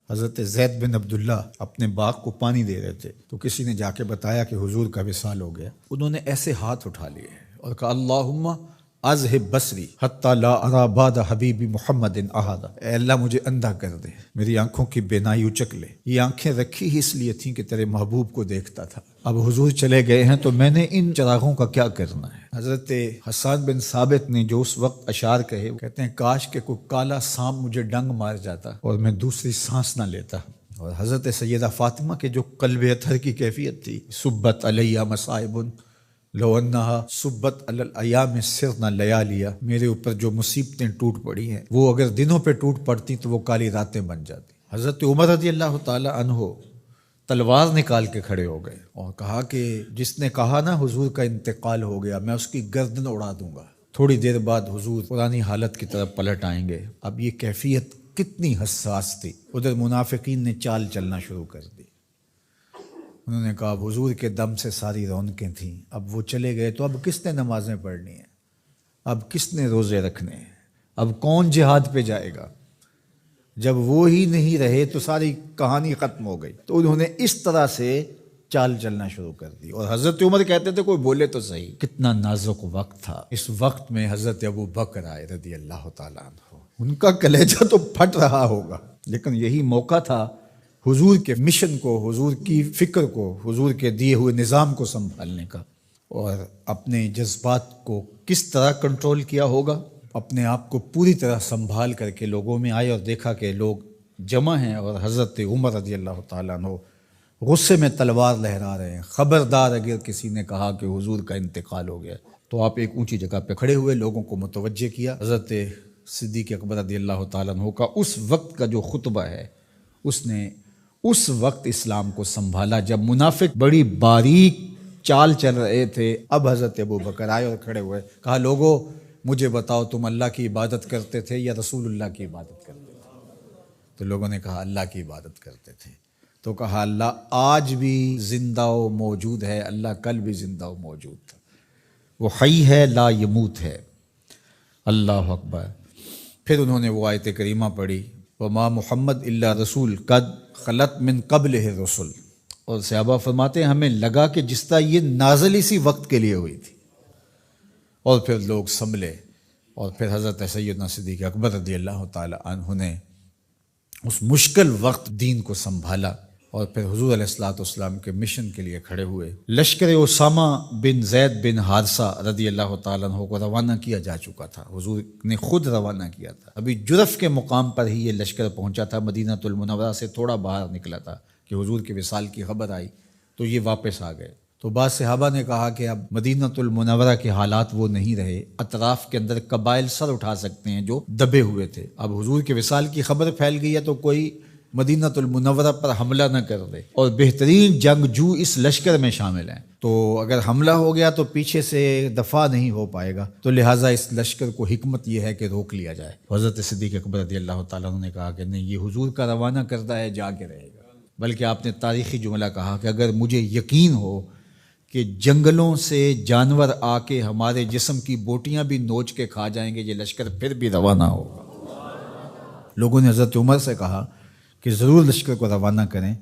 حضرت زید بن عبداللہ اپنے باغ کو پانی دے رہے تھے تو کسی نے جا کے بتایا کہ حضور کا وصال ہو گیا۔ انہوں نے ایسے ہاتھ اٹھا لیے اور کہا اللہم اذہب بصری حتی لا ارا بعد حبیبی محمد احدا، اے اللہ مجھے اندھا کر دے، میری آنکھوں کی بینائی اچک لے۔ یہ آنکھیں رکھی ہی اس لیے تھیں کہ تیرے محبوب کو دیکھتا تھا، اب حضور چلے گئے ہیں تو میں نے ان چراغوں کا کیا کرنا ہے۔ حضرت حسان بن ثابت نے جو اس وقت اشعار کہے، کہتے ہیں کاش کہ کوئی کالا سانپ مجھے ڈنگ مار جاتا اور میں دوسری سانس نہ لیتا۔ اور حضرت سیدہ فاطمہ کے جو قلب اطہر کی کیفیت تھی، سبت علیہ مصائب لو انہا سبت علی الایام سرنا لیالیا، میرے اوپر جو مصیبتیں ٹوٹ پڑی ہیں وہ اگر دنوں پہ ٹوٹ پڑتی تو وہ کالی راتیں بن جاتی۔ حضرت عمر رضی اللہ تعالی عنہ تلوار نکال کے کھڑے ہو گئے اور کہا کہ جس نے کہا نا حضور کا انتقال ہو گیا میں اس کی گردن اڑا دوں گا۔ تھوڑی دیر بعد حضور پرانی حالت کی طرف پلٹ آئیں گے۔ اب یہ کیفیت کتنی حساس تھی، ادھر منافقین نے چال چلنا شروع کر دی۔ انہوں نے کہا حضور کے دم سے ساری رونقیں تھیں، اب وہ چلے گئے تو اب کس نے نمازیں پڑھنی ہیں، اب کس نے روزے رکھنے ہیں، اب کون جہاد پہ جائے گا؟ جب وہ ہی نہیں رہے تو ساری کہانی ختم ہو گئی۔ تو انہوں نے اس طرح سے چال چلنا شروع کر دی اور حضرت عمر کہتے تھے کوئی بولے تو صحیح۔ کتنا نازک وقت تھا۔ اس وقت میں حضرت ابو بکر آئے رضی اللہ تعالیٰ عنہ، ان کا کلیجہ تو پھٹ رہا ہوگا، لیکن یہی موقع تھا حضور کے مشن کو، حضور کی فکر کو، حضور کے دیے ہوئے نظام کو سنبھالنے کا، اور اپنے جذبات کو کس طرح کنٹرول کیا ہوگا۔ اپنے آپ کو پوری طرح سنبھال کر کے لوگوں میں آئے اور دیکھا کہ لوگ جمع ہیں اور حضرت عمر رضی اللہ تعالیٰ عنہ غصے میں تلوار لہرا رہے ہیں۔ خبردار اگر کسی نے کہا کہ حضور کا انتقال ہو گیا تو آپ ایک اونچی جگہ پہ کھڑے ہوئے، لوگوں کو متوجہ کیا۔ حضرت صدیق اکبر رضی اللہ تعالیٰ عنہ کا اس وقت کا جو خطبہ ہے، اس نے اس وقت اسلام کو سنبھالا جب منافق بڑی باریک چال چل رہے تھے۔ اب حضرت ابو بکر آئے اور کھڑے ہوئے، کہا لوگو مجھے بتاؤ تم اللہ کی عبادت کرتے تھے یا رسول اللہ کی عبادت کرتے تھے؟ تو لوگوں نے کہا اللہ کی عبادت کرتے تھے۔ تو کہا اللہ آج بھی زندہ و موجود ہے، اللہ کل بھی زندہ و موجود تھا، وہ حی ہے لا یموت ہے۔ اللہ اکبر۔ پھر انہوں نے وہ آیت کریمہ پڑھی وما محمد الا رسول قد خلت من قبلہ الرسل، اور صحابہ فرماتے ہیں ہمیں لگا کہ جس طرح یہ نازل اسی وقت کے لیے ہوئی تھی۔ اور پھر لوگ سنبھلے اور پھر حضرت سیدنا صدیق اکبر رضی اللہ تعالی عنہ نے اس مشکل وقت دین کو سنبھالا اور پھر حضور علیہ الصلوۃ والسلام کے مشن کے لیے کھڑے ہوئے۔ لشکر اسامہ بن زید بن حارثہ رضی اللہ تعالیٰ عنہ کو روانہ کیا جا چکا تھا، حضور نے خود روانہ کیا تھا۔ ابھی جرف کے مقام پر ہی یہ لشکر پہنچا تھا، مدینہ المنورہ سے تھوڑا باہر نکلا تھا کہ حضور کے وصال کی خبر آئی تو یہ واپس آ گئے۔ تو بعض صحابہ نے کہا کہ اب مدینہ المنورہ کے حالات وہ نہیں رہے، اطراف کے اندر قبائل سر اٹھا سکتے ہیں جو دبے ہوئے تھے، اب حضور کے وصال کی خبر پھیل گئی ہے تو کوئی مدینہ المنورہ پر حملہ نہ کر دے، اور بہترین جنگجو اس لشکر میں شامل ہیں، تو اگر حملہ ہو گیا تو پیچھے سے دفاع نہیں ہو پائے گا، تو لہٰذا اس لشکر کو حکمت یہ ہے کہ روک لیا جائے۔ حضرت صدیق اکبر رضی اللہ تعالیٰ عنہ نے کہا کہ نہیں، یہ حضور کا روانہ کردہ ہے، جا کے رہے گا۔ بلکہ آپ نے تاریخی جملہ کہا کہ اگر مجھے یقین ہو کہ جنگلوں سے جانور آ کے ہمارے جسم کی بوٹیاں بھی نوچ کے کھا جائیں گے، یہ لشکر پھر بھی روانہ ہوگا۔ لوگوں نے حضرت عمر سے کہا کہ ضرور لشکر کو روانہ کریں،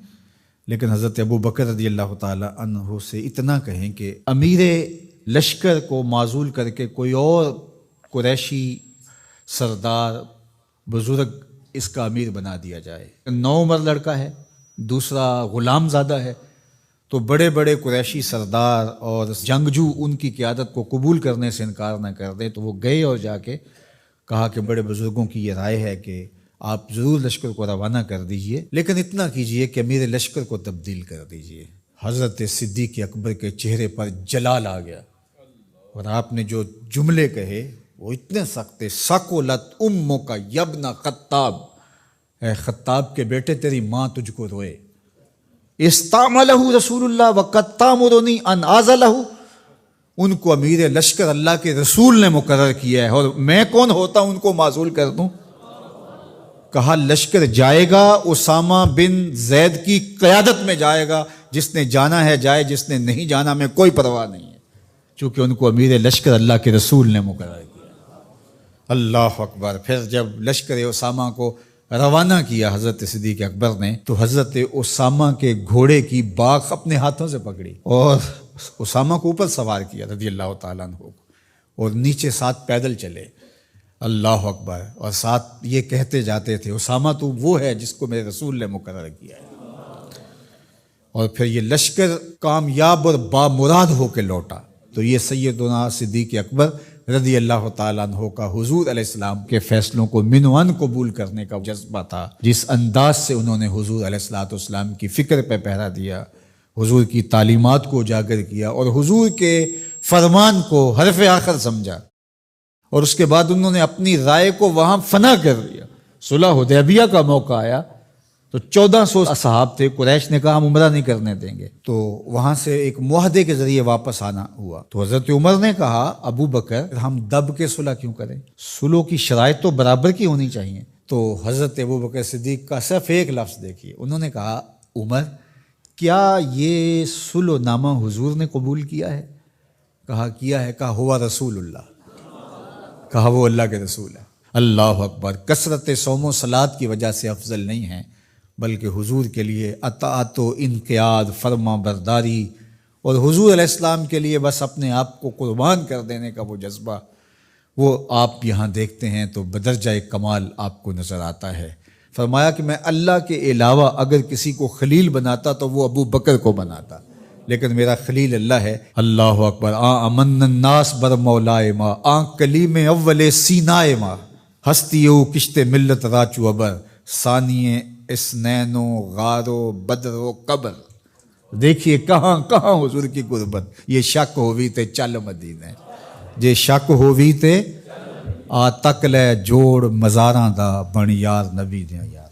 لیکن حضرت ابو بکر رضی اللہ تعالی عنہ سے اتنا کہیں کہ امیر لشکر کو معزول کر کے کوئی اور قریشی سردار بزرگ اس کا امیر بنا دیا جائے۔ 9 عمر لڑکا ہے، دوسرا غلام زادہ ہے، تو بڑے بڑے قریشی سردار اور جنگجو ان کی قیادت کو قبول کرنے سے انکار نہ کر دیں، تو وہ گئے اور جا کے کہا کہ بڑے بزرگوں کی یہ رائے ہے کہ آپ ضرور لشکر کو روانہ کر دیجئے، لیکن اتنا کیجئے کہ امیر لشکر کو تبدیل کر دیجئے۔ حضرت صدیق اکبر کے چہرے پر جلال آ گیا اور آپ نے جو جملے کہے وہ اتنے سخت تھے، ثقلت امک یبن خطاب، اے خطاب کے بیٹے تیری ماں تجھ کو روئے۔ استعملہ رسول اللہ وقد تامرنی ان اعزلہ، ان کو امیر لشکر اللہ کے رسول نے مقرر کیا ہے اور میں کون ہوتا ان کو معزول کر دوں؟ کہا لشکر جائے گا، اسامہ بن زید کی قیادت میں جائے گا، جس نے جانا ہے جائے، جس نے نہیں جانا میں کوئی پرواہ نہیں ہے، چونکہ ان کو امیر لشکر اللہ کے رسول نے مقرر کیا۔ اللہ اکبر۔ پھر جب لشکر اسامہ کو روانہ کیا حضرت صدیق اکبر نے تو حضرت اسامہ کے گھوڑے کی باک اپنے ہاتھوں سے پکڑی اور اسامہ کو اوپر سوار کیا رضی اللہ تعالیٰ عنہ کو، اور نیچے ساتھ پیدل چلے، اللہ اکبر، اور ساتھ یہ کہتے جاتے تھے اسامہ تو وہ ہے جس کو میرے رسول نے مقرر کیا ہے۔ اور پھر یہ لشکر کامیاب اور بامراد ہو کے لوٹا۔ تو یہ سیدنا صدیق اکبر رضی اللہ تعالیٰ عنہ کا حضور علیہ السلام کے فیصلوں کو من و عن قبول کرنے کا جذبہ تھا، جس انداز سے انہوں نے حضور علیہ السلام کی فکر پہ پہرا دیا، حضور کی تعلیمات کو اجاگر کیا اور حضور کے فرمان کو حرف آخر سمجھا، اور اس کے بعد انہوں نے اپنی رائے کو وہاں فنا کر دیا۔ صلح حدیبیہ کا موقع آیا تو 1400 اصحاب تھے، قریش نے کہا ہم عمرہ نہیں کرنے دیں گے، تو وہاں سے ایک معاہدے کے ذریعے واپس آنا ہوا۔ تو حضرت عمر نے کہا ابو بکر ہم دب کے صلح کیوں کریں، صلح کی شرائط تو برابر کی ہونی چاہیے۔ تو حضرت ابو بکر صدیق کا صرف ایک لفظ دیکھیے، انہوں نے کہا عمر کیا یہ صلح نامہ حضور نے قبول کیا ہے؟ کہا کیا ہے۔ کہا ہوا رسول اللہ، کہا وہ اللہ کے رسول ہے۔ اللہ اکبر، کثرت صوم و صلات کی وجہ سے افضل نہیں ہے، بلکہ حضور کے لیے اطاعت و انقیاد، فرما برداری، اور حضور علیہ السلام کے لیے بس اپنے آپ کو قربان کر دینے کا وہ جذبہ، وہ آپ یہاں دیکھتے ہیں تو بدرجہ کمال آپ کو نظر آتا ہے۔ فرمایا کہ میں اللہ کے علاوہ اگر کسی کو خلیل بناتا تو وہ ابو بکر کو بناتا، لیکن میرا خلیل اللہ ہے۔ اللہ اکبر، امن الناس بر مولائے ما، کلیم اول سینائے ما، ہستیو کشت ملت راچو ابر، ثانیے اسنین و غار و بدر و قبر۔ دیکھیے کہاں کہاں حضور کی قربت۔ یہ شک ہووی تے چل مدینے، جے شک ہووی تے آ تک لے جوڑ مزاراں دا بن یار نبی دیاں یار۔